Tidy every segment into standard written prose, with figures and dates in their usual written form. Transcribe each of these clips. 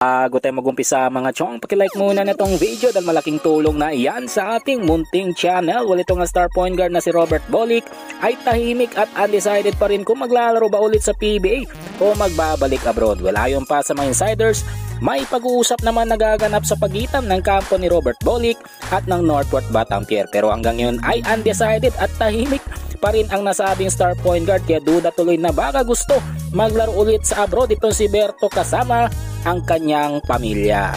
Bago tayo mag-umpisa mga chong, pakilike muna na itong video dahil malaking tulong na iyan sa ating munting channel. Well, ito nga star point guard na si Robert Bolick ay tahimik at undecided pa rin kung maglalaro ba ulit sa PBA o magbabalik abroad. Well, ayon pa sa mga insiders, may pag-uusap naman nagaganap sa pagitan ng kampo ni Robert Bolick at ng Northward Batangier. Pero hanggang ngayon ay undecided at tahimik pa rin ang nasabing star point guard, kaya duda tuloy na baka gusto maglaro ulit sa abroad itong si Berto kasama ang kanyang pamilya.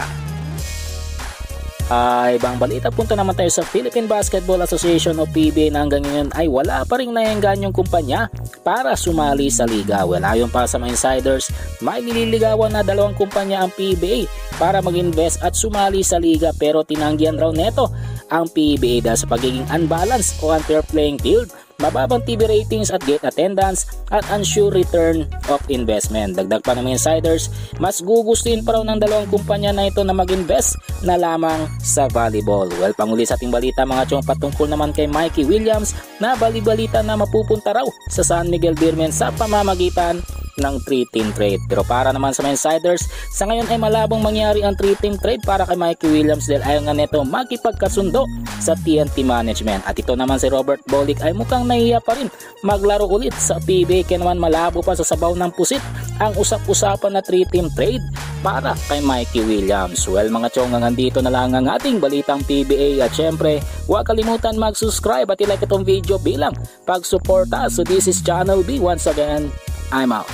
Ibang balita, punta naman tayo sa Philippine Basketball Association o PBA na hanggang ngayon ay wala pa rin naengganyong kumpanya para sumali sa liga. Well, ayon pa sa mga insiders, may nililigawan na dalawang kumpanya ang PBA para mag-invest at sumali sa liga, pero tinanggihan raw neto ang PBA dahil sa pagiging unbalanced o unfair playing field, mababang TV ratings at gate attendance at unsure return of investment. Dagdag pa ng insiders, mas gugustuhin pa raw ng dalawang kumpanya na ito na mag-invest na lamang sa volleyball. Well, panguli sa ating balita mga chong, patungkol naman kay Mikey Williams na bali-balita na mapupunta raw sa San Miguel Beermen sa pamamagitan ng 3-team trade. Pero para naman sa mga insiders, sa ngayon ay malabong mangyari ang 3-team trade para kay Mikey Williams dahil ayaw nga neto makipagkasundo sa TNT management. At ito naman si Robert Bolick ay mukhang nahiya pa rin maglaro ulit sa PBA, kaya naman malabo pa sa sabaw ng pusit ang usap-usapan na 3-team trade para kay Mikey Williams. Well mga chong, hanggang dito na lang ang ating balitang PBA at syempre huwag kalimutan mag-subscribe at i-like itong video bilang pag-suporta. So this is Channel B. Once again, I'm out.